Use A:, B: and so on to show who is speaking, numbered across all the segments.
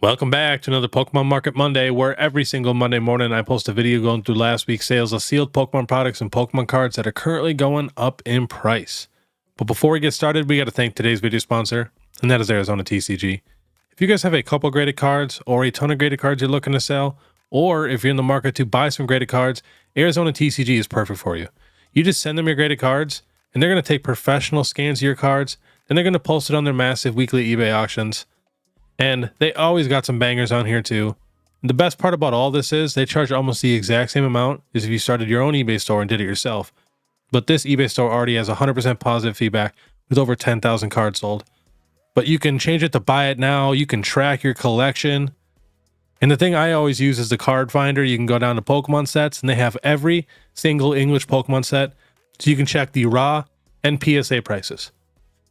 A: Welcome back to another Pokemon Market Monday, where every single Monday morning I post a video going through last week's sales of sealed Pokemon products and Pokemon cards that are currently going up in price. But before we get started, we got to thank today's video sponsor, and that is Arizona TCG. If you guys have a couple graded cards or a ton of graded cards you're looking to sell, or if you're in the market to buy some graded cards, Arizona TCG is perfect for you. You just send them your graded cards, and they're going to take professional scans of your cards, and they're going to post it on their massive weekly eBay auctions. And they always got some bangers on here too. And the best part about all this is they charge almost the exact same amount as if you started your own eBay store and did it yourself. But this eBay store already has 100% positive feedback with over 10,000 cards sold. But you can change it to buy it now. You can track your collection. And the thing I always use is the card finder. You can go down to Pokemon sets and they have every single English Pokemon set. So you can check the raw and PSA prices.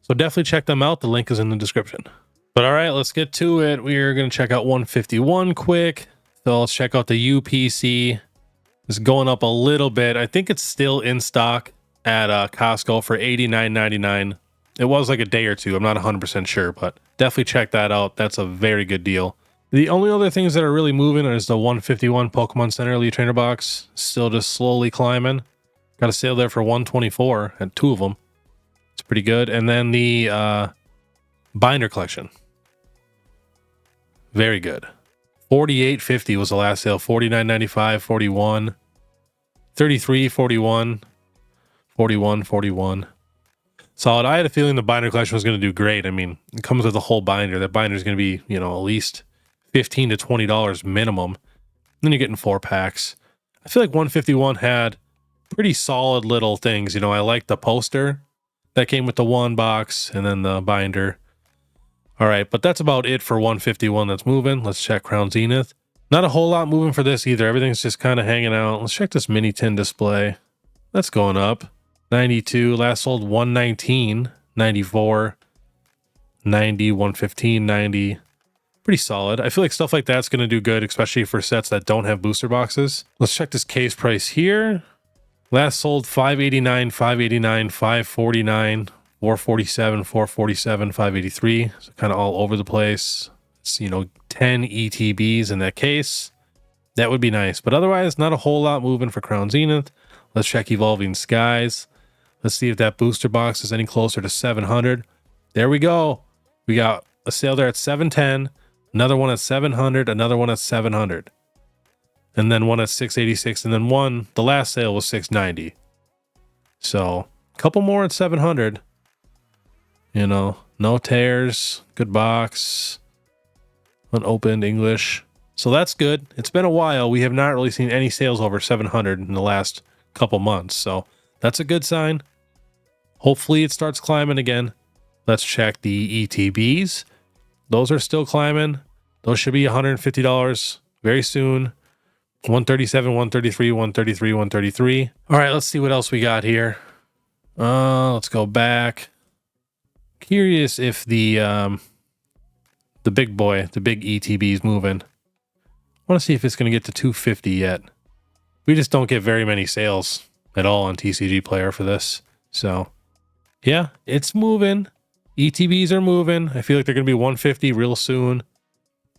A: So definitely check them out. The link is in the description. But all right, let's get to it. We're going to check out 151 quick. So let's check out the UPC. It's going up a little bit. I think it's still in stock at Costco for $89.99. It was like a day or two. I'm not 100% sure, but definitely check that out. That's a very good deal. The only other things that are really moving is the 151 Pokemon Center Elite Trainer box. Still just slowly climbing. Got a sale there for $124 at two of them. It's pretty good. And then the binder collection. Very good. $48.50 was the last sale. $49.95, 41, 33, 41, 41, 41. Solid. I had a feeling the binder collection was going to do great. I mean, it comes with a whole binder. That binder is going to be, at least $15 to $20 minimum. Then you're getting 4 packs. I feel like 151 had pretty solid little things. I like the poster that came with the one box and then the binder. All right, but that's about it for 151 that's moving. Let's check Crown Zenith. Not a whole lot moving for this either. Everything's just kind of hanging out. Let's check this mini tin display. That's going up. 92, last sold 119, 94, 90, 115, 90. Pretty solid. I feel like stuff like that's going to do good, especially for sets that don't have booster boxes. Let's check this case price here. Last sold 589, 589, 549. 447, 447, 583. So kind of all over the place. It's, 10 ETBs in that case. That would be nice. But otherwise, not a whole lot moving for Crown Zenith. Let's check Evolving Skies. Let's see if that booster box is any closer to 700. There we go. We got a sale there at 710. Another one at 700. Another one at 700. And then one at 686. And then the last sale was 690. So a couple more at 700. No tears, good box, unopened English. So that's good. It's been a while. We have not really seen any sales over 700 in the last couple months. So that's a good sign. Hopefully it starts climbing again. Let's check the ETBs. Those are still climbing. Those should be $150 very soon. 137, 133, 133, 133. All right, let's see what else we got here. Let's go back. Curious if the big boy, the big ETB is moving. I want to see if it's going to get to 250 yet. We just don't get very many sales at all on TCG Player for this. So, yeah, it's moving. ETBs are moving. I feel like they're going to be 150 real soon.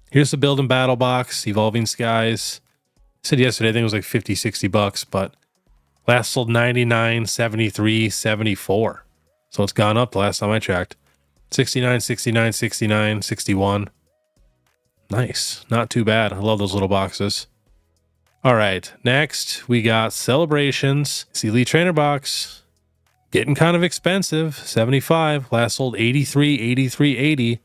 A: Here's the Build and Battle box, Evolving Skies. I said yesterday, I think it was like 50, 60 bucks, but last sold 99, 73, 74. So it's gone up the last time I checked. 69, 69, 69, 61. Nice. Not too bad. I love those little boxes. All right. Next, we got Celebrations. It's Elite Trainer box. Getting kind of expensive. 75. Last sold 83, 83, 80.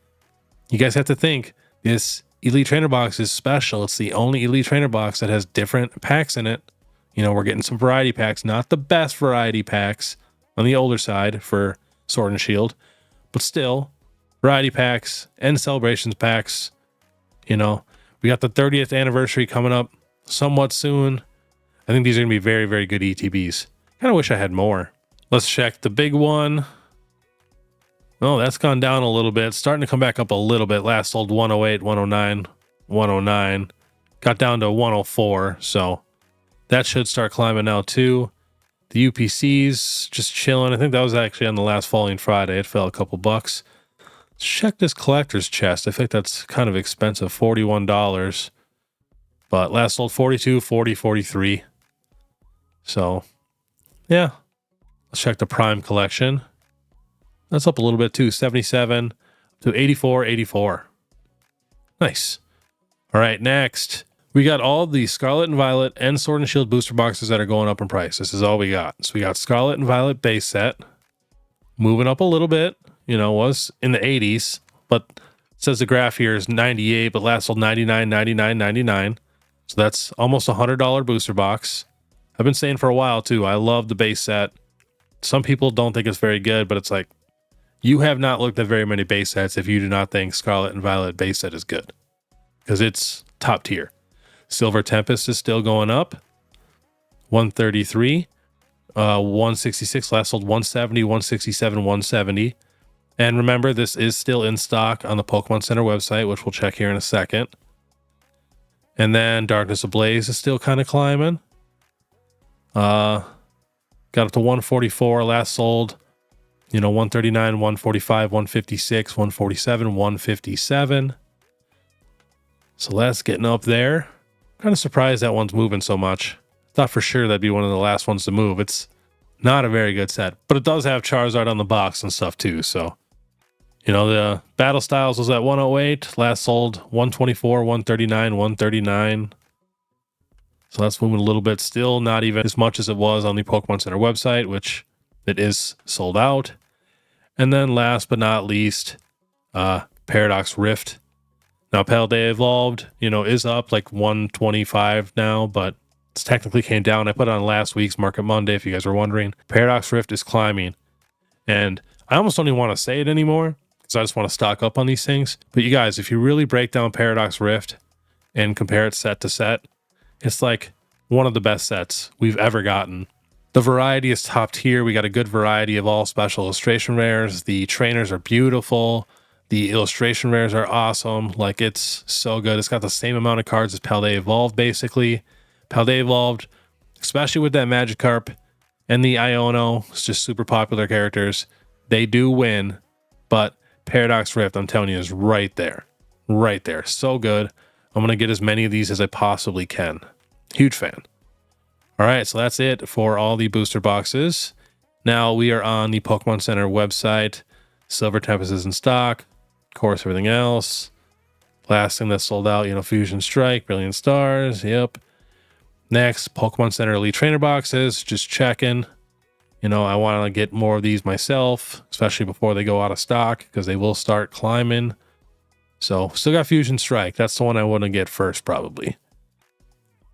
A: You guys have to think. This Elite Trainer box is special. It's the only Elite Trainer box that has different packs in it. We're getting some variety packs. Not the best variety packs. On the older side for Sword and Shield, but still variety packs and Celebrations packs. We got the 30th anniversary coming up somewhat soon. I think these are gonna be very, very good ETBs. Kind of wish I had more. Let's check the big one. Oh, that's gone down a little bit. It's starting to come back up a little bit. Last sold 108, 109, 109. Got down to 104, so that should start climbing now too. The UPC's just chilling. I think that was actually on the last Falling Friday. It fell a couple bucks. Let's check this collector's chest. I think that's kind of expensive, $41. But last sold 42, 40, 43. So, yeah. Let's check the Prime collection. That's up a little bit too, 77 to 84, 84. Nice. All right, next. We got all the Scarlet and Violet and Sword and Shield booster boxes that are going up in price. This is all we got. So we got Scarlet and Violet base set. Moving up a little bit. You know, was in the 80s. But it says the graph here is 98, but last sold 99, 99, 99. So that's almost a $100 booster box. I've been saying for a while too, I love the base set. Some people don't think it's very good, but it's like, you have not looked at very many base sets if you do not think Scarlet and Violet base set is good. Because it's top tier. Silver Tempest is still going up. 133. 166. Last sold 170, 167, 170. And remember, this is still in stock on the Pokemon Center website, which we'll check here in a second. And then Darkness Ablaze is still kind of climbing. Got up to 144. Last sold, 139, 145, 156, 147, 157. So that's getting up there. Kind of surprised that one's moving so much. Thought for sure that'd be one of the last ones to move. It's not a very good set, but it does have Charizard on the box and stuff too. So, the Battle Styles was at 108. Last sold 124, 139, 139. So that's moving a little bit. Still not even as much as it was on the Pokemon Center website, which it is sold out. And then last but not least, Paradox Rift. Now, Paldea Evolved, is up like 125 now, but it's technically came down. I put it on last week's Market Monday, if you guys were wondering. Paradox Rift is climbing. And I almost don't even want to say it anymore, because I just want to stock up on these things. But you guys, if you really break down Paradox Rift and compare it set to set, it's like one of the best sets we've ever gotten. The variety is top tier. We got a good variety of all special illustration rares. The trainers are beautiful. The illustration rares are awesome. Like, it's so good. It's got the same amount of cards as Paldea Evolved, basically. Paldea Evolved, especially with that Magikarp and the Iono, it's just super popular characters. They do win, but Paradox Rift, I'm telling you, is right there. Right there. So good. I'm going to get as many of these as I possibly can. Huge fan. All right, so that's it for all the booster boxes. Now we are on the Pokemon Center website. Silver Tempest is in stock. Of course, everything else. Last thing that sold out, Fusion Strike, Brilliant Stars. Yep. Next, Pokemon Center Elite Trainer boxes. Just checking. I want to get more of these myself, especially before they go out of stock, because they will start climbing. So, still got Fusion Strike. That's the one I want to get first, probably.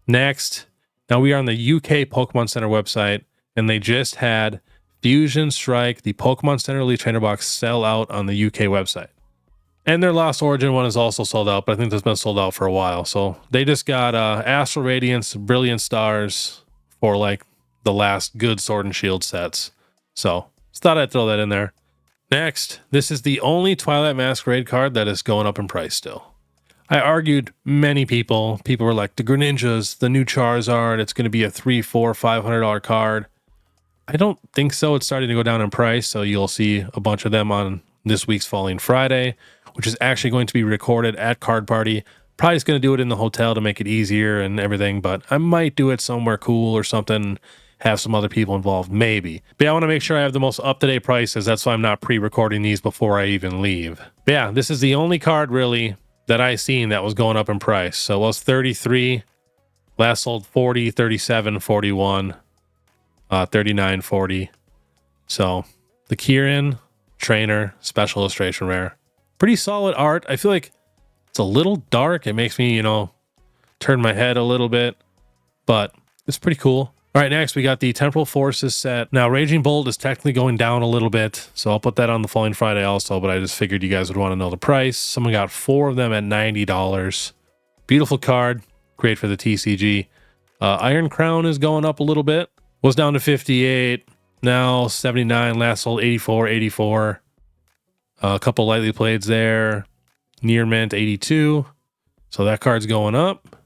A: Next, now we are on the UK Pokemon Center website, and they just had Fusion Strike, the Pokemon Center Elite Trainer box, sell out on the UK website. And their Lost Origin one is also sold out, but I think that's been sold out for a while. So they just got Astral Radiance, Brilliant Stars for like the last good Sword and Shield sets. So just thought I'd throw that in there. Next, this is the only Twilight Masquerade card that is going up in price still. I argued many people were like, the Greninjas, the new Charizard, it's going to be a $300, $400, $500 card. I don't think so. It's starting to go down in price, so you'll see a bunch of them on this week's Falling Friday, which is actually going to be recorded at Card Party. Probably just going to do it in the hotel to make it easier and everything, but I might do it somewhere cool or something, have some other people involved, maybe. But yeah, I want to make sure I have the most up-to-date prices. That's why I'm not pre-recording these before I even leave. But yeah, this is the only card really that I seen that was going up in price. So it was 33, last sold 40, 37, 41, 39, 40. So the Kieran Trainer Special Illustration Rare. Pretty solid art. I feel like it's a little dark. It makes me, turn my head a little bit, but it's pretty cool. All right, next we got the Temporal Forces set. Now, Raging Bolt is technically going down a little bit, so I'll put that on the Falling Friday also, but I just figured you guys would want to know the price. Someone got 4 of them at $90. Beautiful card. Great for the TCG. Iron Crown is going up a little bit. Was down to 58. Now 79. Last sold 84, 84. A couple lightly playeds there. Near Mint 82. So that card's going up.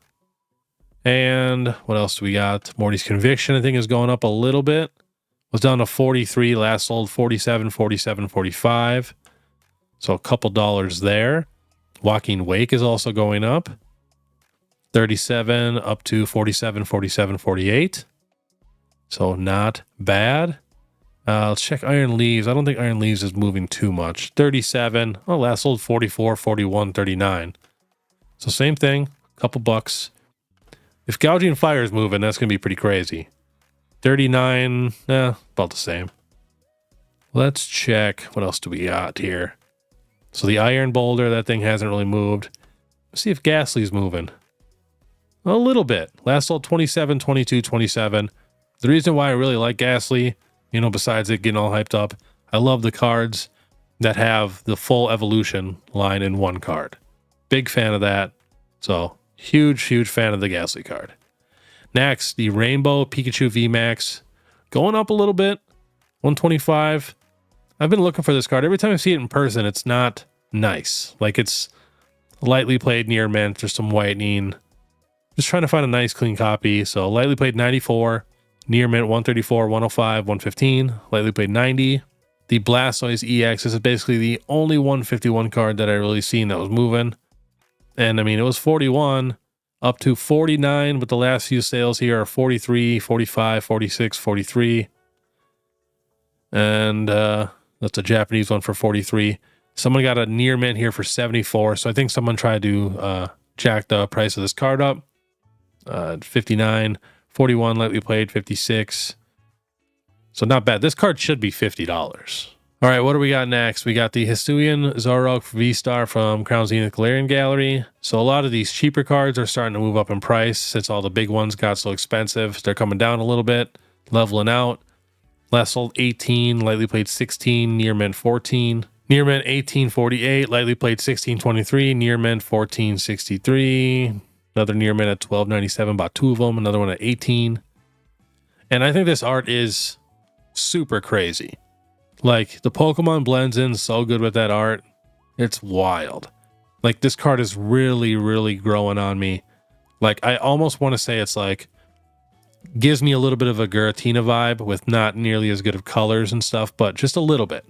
A: And what else do we got? Morty's Conviction, I think, is going up a little bit. Was down to 43. Last sold 47, 47, 45. So a couple dollars there. Joaquin Wake is also going up. 37 up to 47, 47, 48. So not bad. Let's check Iron Leaves. I don't think Iron Leaves is moving too much. 37. Oh, last sold 44, 41, 39. So same thing. Couple bucks. If Gouging Fire is moving, that's going to be pretty crazy. 39. About the same. Let's check. What else do we got here? So the Iron Boulder, that thing hasn't really moved. Let's see if Ghastly's moving. A little bit. Last sold 27, 22, 27. The reason why I really like Ghastly, besides it getting all hyped up, I love the cards that have the full evolution line in one card. Big fan of that. So, huge fan of the Ghastly card. Next, the Rainbow Pikachu VMAX. Going up a little bit. 125. I've been looking for this card. Every time I see it in person, it's not nice. Like, it's lightly played near mint. There's some whitening. Just trying to find a nice, clean copy. So, lightly played 94. Near mint 134, 105, 115. Lightly played 90. The Blastoise EX is basically the only 151 card that I really seen that was moving. And, it was 41 up to 49, but the last few sales here are 43, 45, 46, 43. And, that's a Japanese one for 43. Someone got a near mint here for 74. So I think someone tried to jack the price of this card up. 59, 41 lightly played, 56. So not bad. This card should be $50. All right, what do we got next? We got the Hisuian Zoroark V-Star from Crown Zenith Galarian Gallery. So a lot of these cheaper cards are starting to move up in price since all the big ones got so expensive. They're coming down a little bit, leveling out. Last sold 18, lightly played 16, near mint 14. Near mint 1848, lightly played 1623, near mint 1463. Another near mint at 1297, bought two of them. Another one at 18. And I think this art is super crazy. Like, the Pokemon blends in so good with that art. It's wild. Like, this card is really growing on me. Like, I almost want to say it's like, gives me a little bit of a Giratina vibe with not nearly as good of colors and stuff, but just a little bit.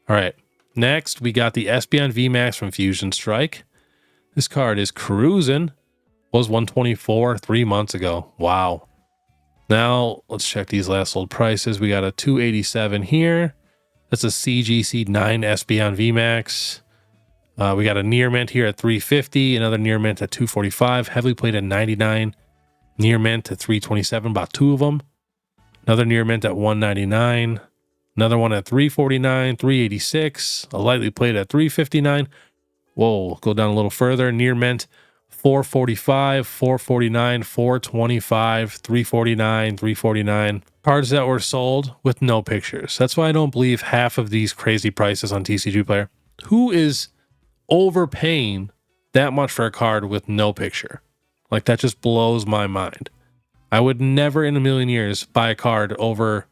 A: All right. Next, we got the Espeon VMAX from Fusion Strike. This card is cruising. Was 124 3 months ago. Wow. Now, let's check these last sold prices. We got a 287 here. That's a CGC 9 Espeon VMAX. We got a near mint here at 350. Another near mint at 245. Heavily played at 99. Near mint at 327. Bought two of them. Another near mint at 199. Another one at 349. 386. A lightly played at 359. Whoa, go down a little further. Near mint 445, 449, 425, 349, 349. Cards that were sold with no pictures. That's why I don't believe half of these crazy prices on TCG Player. Who is overpaying that much for a card with no picture? Like, that just blows my mind. I would never in a million years buy a card over,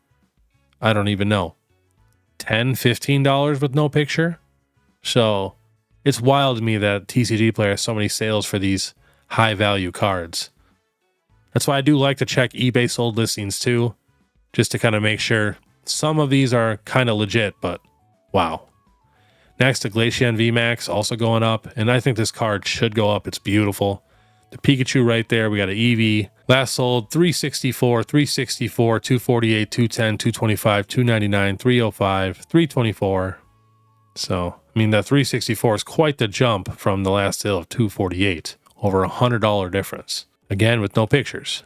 A: I don't even know, $10, $15 with no picture. So it's wild to me that TCG Player has so many sales for these high value cards. That's why I do like to check eBay sold listings too, just to kind of make sure some of these are kind of legit, but wow. Next, the Glaceon VMAX also going up, and I think this card should go up. It's beautiful. The Pikachu right there. We got an Eevee. Last sold 364, 364, 248, 210, 225, 299, 305, 324. So, that 364 is quite the jump from the last sale of 248. Over $100 difference. Again, with no pictures.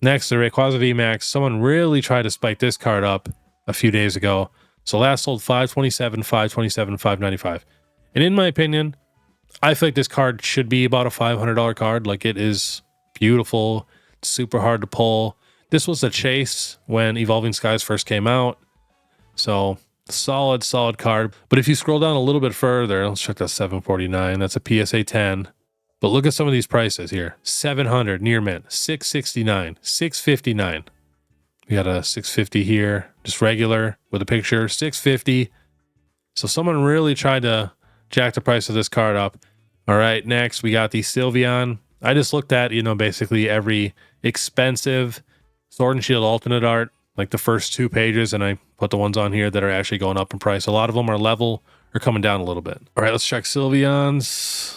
A: Next, the Rayquaza VMAX. Someone really tried to spike this card up a few days ago. So last sold 527, 527, 595. And in my opinion, I feel like this card should be about a $500 card. Like, it is beautiful. It's super hard to pull. This was a chase when Evolving Skies first came out. So solid card. But if you scroll down a little bit further, let's check that 749. That's a PSA 10. But look at some of these prices here. 700 near mint, 669, 659. We got a 650 here, just regular with a picture, 650. So someone really tried to jack the price of this card up. All right, next we got the Sylveon. I just looked at, basically every expensive Sword and Shield alternate art, like the first 2 pages, and I put the ones on here that are actually going up in price. A lot of them are level are coming down a little bit. All right, let's check Sylveon's.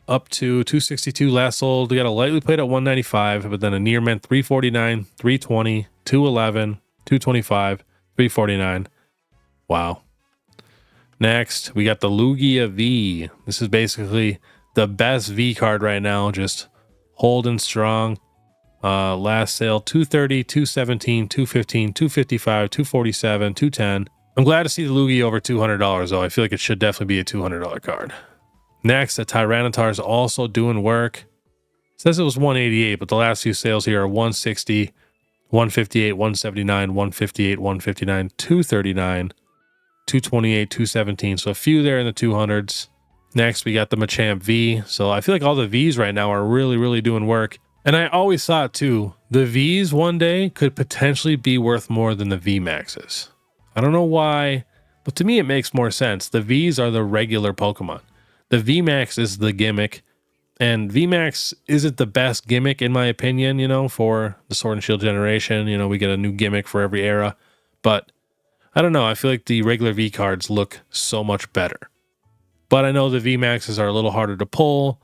A: Up to 262 last sold. We got a lightly played at 195, but then a near mint 349, 320, 211, 225, 349. Wow. Next, we got the Lugia V. This is basically the best V card right now, just holding strong. Last sale 230, 217, 215, 255, 247, 210. I'm glad to see the Lugia over $200 though. I feel like it should definitely be a $200 card. Next, the Tyranitar is also doing work. It says it was 188, but the last few sales here are 160, 158, 179, 158, 159, 239, 228, 217. So a few there in the 200s. Next, we got the Machamp V. So I feel like all the Vs right now are really doing work. And I always thought too, the Vs one day could potentially be worth more than the V Maxes. I don't know why, but to me it makes more sense. The Vs are the regular Pokemon. The VMAX is the gimmick, and VMAX isn't the best gimmick in my opinion, you know, for the Sword and Shield generation. You know, we get a new gimmick for every era, but I don't know. I feel like the regular V cards look so much better. But I know the VMAXs are a little harder to pull,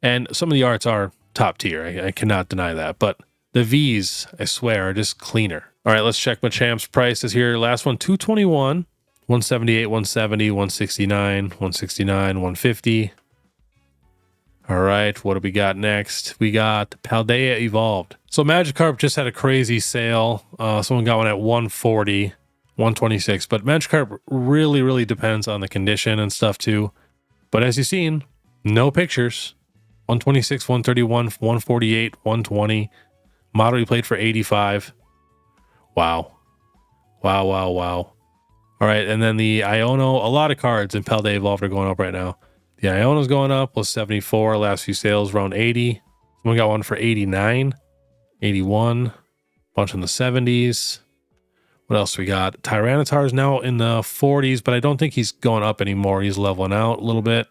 A: and some of the arts are top tier. I cannot deny that, but the Vs, I swear, are just cleaner. All right, let's check Machamp's prices here. Last one, 221. 178, 170, 169, 169, 150. All right, what do we got next? We got Paldea Evolved. So Magikarp just had a crazy sale. Someone got one at 140, 126. But Magikarp really depends on the condition and stuff too. But as you've seen, no pictures. 126, 131, 148, 120. Model you played for 85. Wow. All right, and then the Iono, a lot of cards in Paldea Evolved are going up right now. The Iono's going up, was 74. Last few sales around 80. Someone got one for 89, 81, bunch in the 70s. What else we got? Tyranitar's now in the 40s, but I don't think he's going up anymore. He's leveling out a little bit.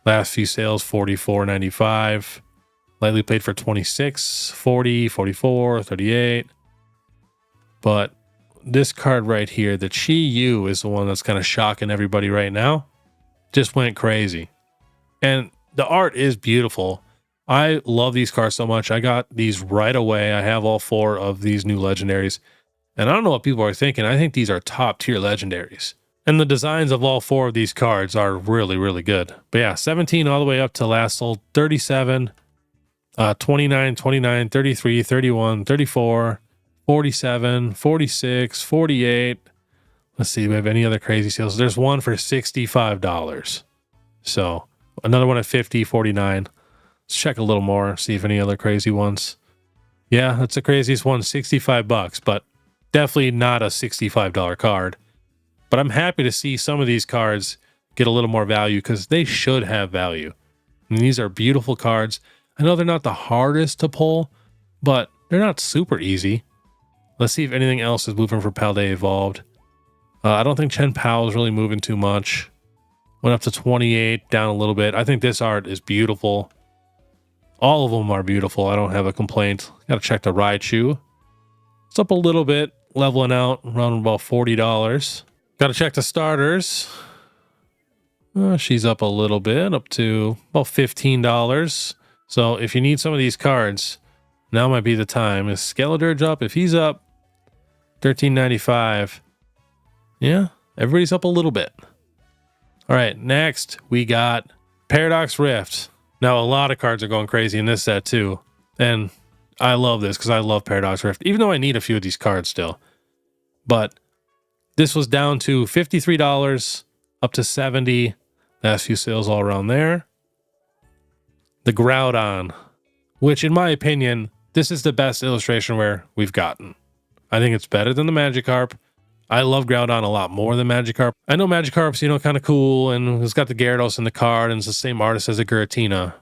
A: Last few sales, 44.95. Lightly played for 26, 40, 44, 38. But this card right here, the Chi Yu, is the one that's kind of shocking everybody right now. Just went crazy. And the art is beautiful. I love these cards so much. I got these right away. I have all 4 of these new legendaries. And I don't know what people are thinking. I think these are top tier legendaries. And the designs of all 4 of these cards are really good. But yeah, 17 all the way up to last sold 37, 29, 29, 33, 31, 34, 47, 46, 48. Let's see, do we have any other crazy sales? There's one for $65. So another one at 50, 49. Let's check a little more, see if any other crazy ones. Yeah, that's the craziest one, $65, but definitely not a $65 card. But I'm happy to see some of these cards get a little more value because they should have value. And these are beautiful cards. I know they're not the hardest to pull, but they're not super easy. Let's see if anything else is moving for Paldea Evolved. I don't think Chen Pao is really moving too much. Went up to 28, down a little bit. I think this art is beautiful. All of them are beautiful. I don't have a complaint. Got to check the Raichu. It's up a little bit, leveling out around about $40. Got to check the starters. She's up a little bit, up to about $15. So if you need some of these cards, now might be the time. Is Skeledirge up? If he's up, $13.95. Yeah, everybody's up a little bit. All right, next we got Paradox Rift. Now, a lot of cards are going crazy in this set too. And I love this because I love Paradox Rift, even though I need a few of these cards still. But this was down to $53, up to $70. Last few sales all around there. The Groudon, which in my opinion, this is the best illustration rare we've gotten. I think it's better than the Magikarp. I love Groudon a lot more than Magikarp. I know Magikarp's, kind of cool, and it's got the Gyarados in the card, and it's the same artist as a Giratina.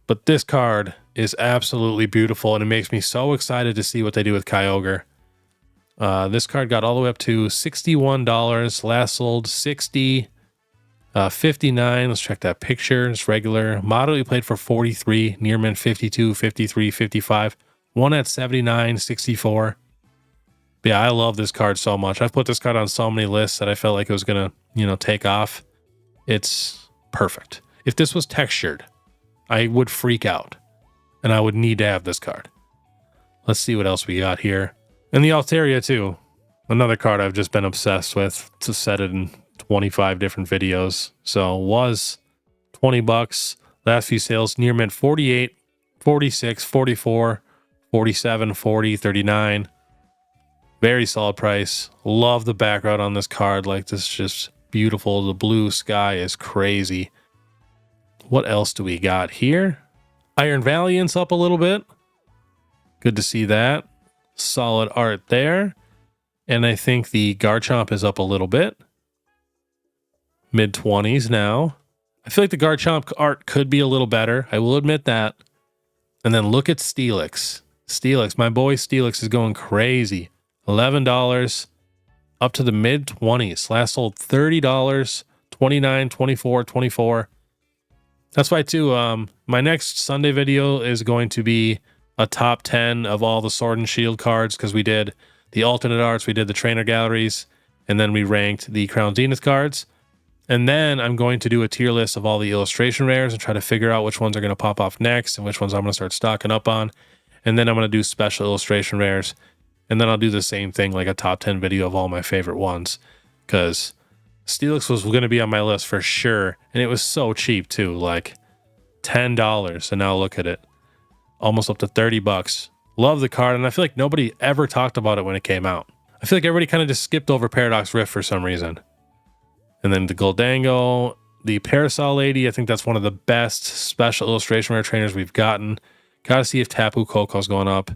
A: But this card is absolutely beautiful, and it makes me so excited to see what they do with Kyogre. This card got all the way up to $61. Last sold $60, $59. Let's check that picture. It's regular. Model you played for $43. Near mint $52, $53, $55. One at $79, $64. Yeah, I love this card so much. I've put this card on so many lists that I felt like it was going to, take off. It's perfect. If this was textured, I would freak out and I would need to have this card. Let's see what else we got here. And the Altaria too. Another card I've just been obsessed with. To set it in 25 different videos. So was $20. Last few sales near mint 48, 46, 44, 47, 40, 39. Very solid price. Love the background on this card. Like, this is just beautiful. The blue sky is crazy. What else do we got here? Iron Valiant's up a little bit. Good to see that. Solid art there. And I think the Garchomp is up a little bit. Mid-20s now. I feel like the Garchomp art could be a little better. I will admit that. And then look at Steelix. Steelix, my boy Steelix is going crazy. $11 up to the mid-20s. Last sold $30, $29, $24, $24. That's why too, my next Sunday video is going to be a top 10 of all the Sword and Shield cards, because we did the alternate arts, we did the trainer galleries, and then we ranked the Crown Zenith cards. And then I'm going to do a tier list of all the illustration rares and try to figure out which ones are going to pop off next and which ones I'm going to start stocking up on. And then I'm going to do special illustration rares. And then I'll do the same thing, like a top 10 video of all my favorite ones, because Steelix was going to be on my list for sure. And it was so cheap too, like $10. And now look at it, almost up to $30. Love the card. And I feel like nobody ever talked about it when it came out. I feel like everybody kind of just skipped over Paradox Rift for some reason. And then the Goldango, the Parasol Lady. I think that's one of the best special illustration rare trainers we've gotten. Got to see if Tapu Koko's going up.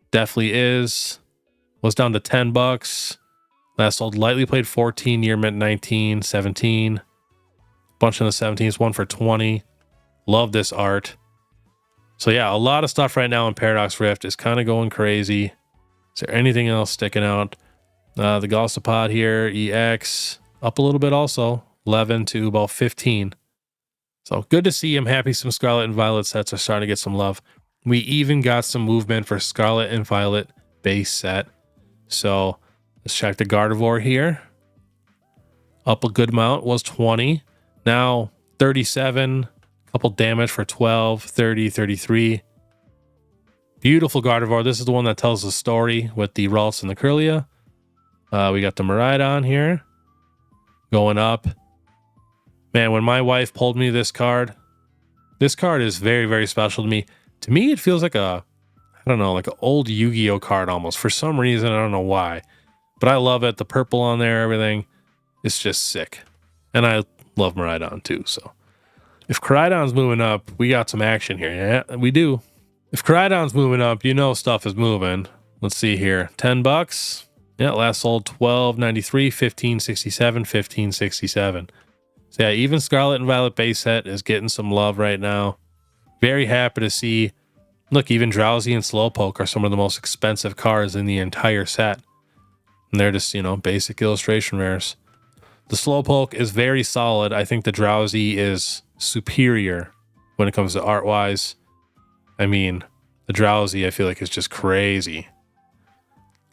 A: Definitely is. Was down to $10. Last sold lightly played 14, near mint 19, 17. Bunch in the 17s, one for 20. Love this art. So yeah, a lot of stuff right now in Paradox Rift is kind of going crazy. Is there anything else sticking out? The Gossipod here, EX, up a little bit also. 11 to about 15. So good to see. I'm happy some Scarlet and Violet sets are starting to get some love. We even got some movement for Scarlet and Violet base set. So let's check the Gardevoir here. Up a good amount, was 20. Now 37, couple damage for 12, 30, 33. Beautiful Gardevoir. This is the one that tells the story with the Ralts and the Kirlia. We got the Miraidon here going up. Man, when my wife pulled me this card is very, very special to me. To me, it feels like I don't know, like an old Yu-Gi-Oh card almost. For some reason, I don't know why. But I love it. The purple on there, everything. It's just sick. And I love Miraidon too, so. If Koraidon's moving up, we got some action here. Yeah, we do. If Koraidon's moving up, you know stuff is moving. Let's see here. $10. Yeah, last sold $12.93, $15.67, $15.67. So yeah, even Scarlet and Violet base set is getting some love right now. Very happy to see. Look, even Drowsy and Slowpoke are some of the most expensive cards in the entire set. And they're just, basic illustration rares. The Slowpoke is very solid. I think the Drowsy is superior when it comes to art-wise. I mean, the Drowsy, I feel like, is just crazy.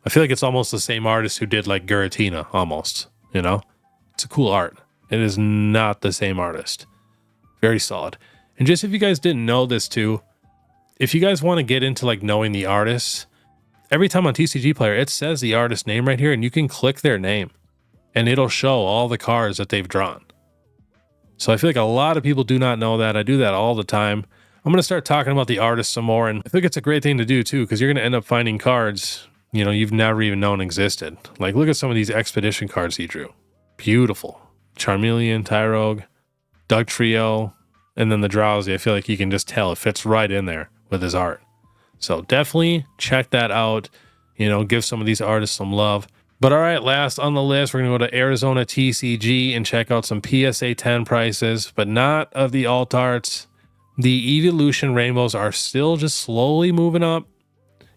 A: I feel like it's almost the same artist who did, like, Giratina, almost, It's a cool art. It is not the same artist. Very solid. And just if you guys didn't know this too, if you guys want to get into, like, knowing the artists, every time on TCG Player, it says the artist name right here, and you can click their name, and it'll show all the cards that they've drawn. So I feel like a lot of people do not know that. I do that all the time. I'm going to start talking about the artists some more, and I think it's a great thing to do too, because you're going to end up finding cards, you've never even known existed. Like, look at some of these Expedition cards he drew. Beautiful. Charmeleon, Tyrogue, Dugtrio, and then the Drowsy. I feel like you can just tell it fits right in there with his art. So definitely check that out. Give some of these artists some love. But all right, last on the list, we're going to go to Arizona TCG and check out some PSA 10 prices, but not of the alt arts. The Evolution Rainbows are still just slowly moving up.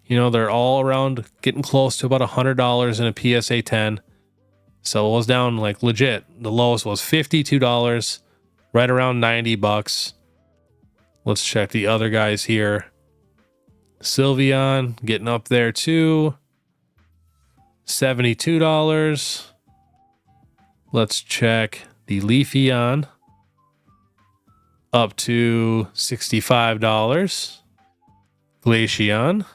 A: They're all around getting close to about $100 in a PSA 10. So it was down like legit. The lowest was $52, right around $90. Let's check the other guys here. Sylveon getting up there too. $72. Let's check the Leafeon up to $65. Glaceon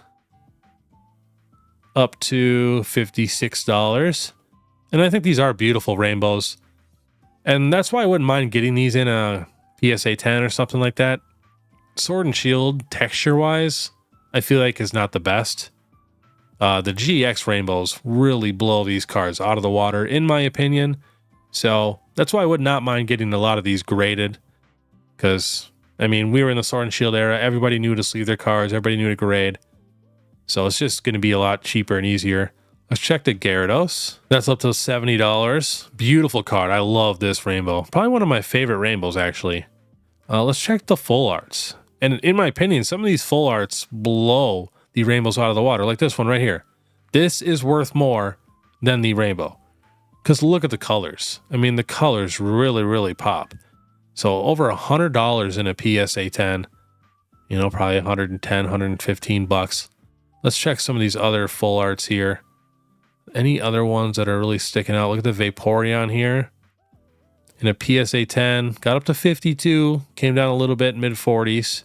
A: up to $56. And I think these are beautiful rainbows. And that's why I wouldn't mind getting these in a PSA 10 or something like that. Sword and Shield, texture-wise, I feel like is not the best. The GX rainbows really blow these cards out of the water, in my opinion. So that's why I would not mind getting a lot of these graded. Because, I mean, we were in the Sword and Shield era. Everybody knew to sleeve their cards. Everybody knew to grade. So it's just going to be a lot cheaper and easier. Let's check the Gyarados. That's up to $70. Beautiful card. I love this rainbow. Probably one of my favorite rainbows, actually. Let's check the full arts. And in my opinion, some of these full arts blow the rainbows out of the water, like this one right here. This is worth more than the rainbow. Because look at the colors. I mean, the colors really, really pop. So over $100 in a PSA 10. You know, probably 110, 115 bucks. Let's check some of these other full arts here. Any other ones that are really sticking out? Look at the Vaporeon here. In a PSA 10, got up to 52, came down a little bit, mid 40s.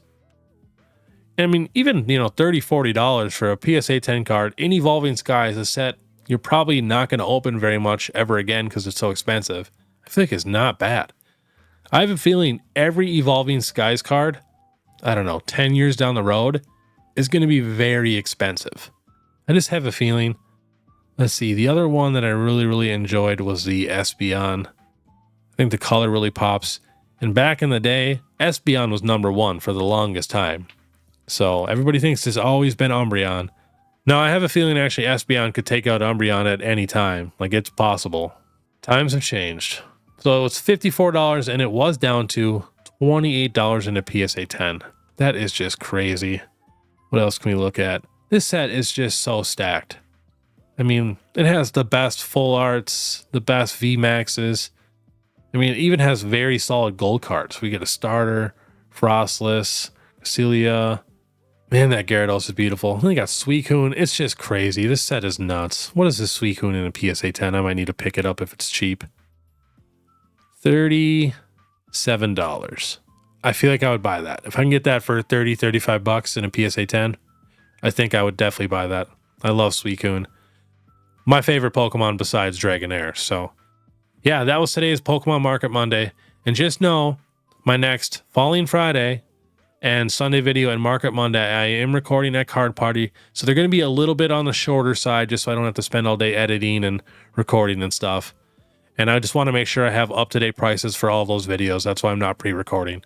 A: I mean, even, you know, $30, $40 for a PSA 10 card in Evolving Skies, a set you're probably not going to open very much ever again because it's so expensive. I feel like it's not bad. I have a feeling every Evolving Skies card, I don't know, 10 years down the road, is going to be very expensive. I just have a feeling. Let's see, the other one that I really, really enjoyed was the Espeon. I think the color really pops. And back in the day, Espeon was #1 for the longest time. So everybody thinks it's always been Umbreon. Now, I have a feeling actually Espeon could take out Umbreon at any time. Like, it's possible. Times have changed. So it's $54 and it was down to $28 in a PSA 10. That is just crazy. What else can we look at? This set is just so stacked. I mean, it has the best full arts, the best VMAXs. I mean, it even has very solid gold cards. We get a starter, Frostless, Celia. Man, that Gyarados is beautiful. And they got Suicune. It's just crazy. This set is nuts. What is this Suicune in a PSA 10? I might need to pick it up if it's cheap. $37. I feel like I would buy that. If I can get that for 30, 35 bucks in a PSA 10, I think I would definitely buy that. I love Suicune. My favorite Pokemon besides Dragonair. So, yeah, that was today's Pokemon Market Monday. And just know, my next Falling Friday and Sunday video and Market Monday, I am recording at Card Party. So they're going to be a little bit on the shorter side just so I don't have to spend all day editing and recording and stuff. And I just want to make sure I have up-to-date prices for all those videos. That's why I'm not pre-recording.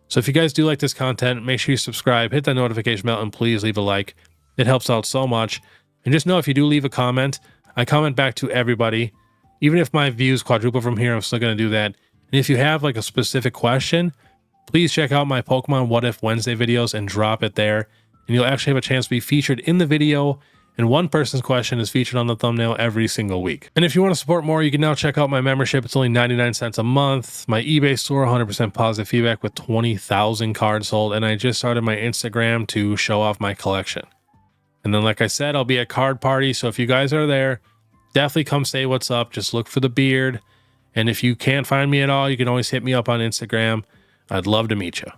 A: So if you guys do like this content, make sure you subscribe, hit that notification bell, and please leave a like. It helps out so much. And just know if you do leave a comment, I comment back to everybody. Even if my views quadruple from here, I'm still going to do that. And if you have like a specific question, please check out my Pokemon What If Wednesday videos and drop it there. And you'll actually have a chance to be featured in the video. And one person's question is featured on the thumbnail every single week. And if you want to support more, you can now check out my membership. It's only 99 cents a month. My eBay store, 100% positive feedback with 20,000 cards sold. And I just started my Instagram to show off my collection. And then, like I said, I'll be at Card Party. So if you guys are there, definitely come say what's up. Just look for the beard. And if you can't find me at all, you can always hit me up on Instagram. I'd love to meet you.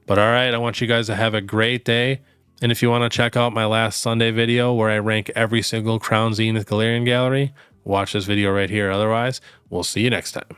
A: But all right, I want you guys to have a great day. And if you want to check out my last Sunday video where I rank every single Crown Zenith Galarian Gallery, watch this video right here. Otherwise, we'll see you next time.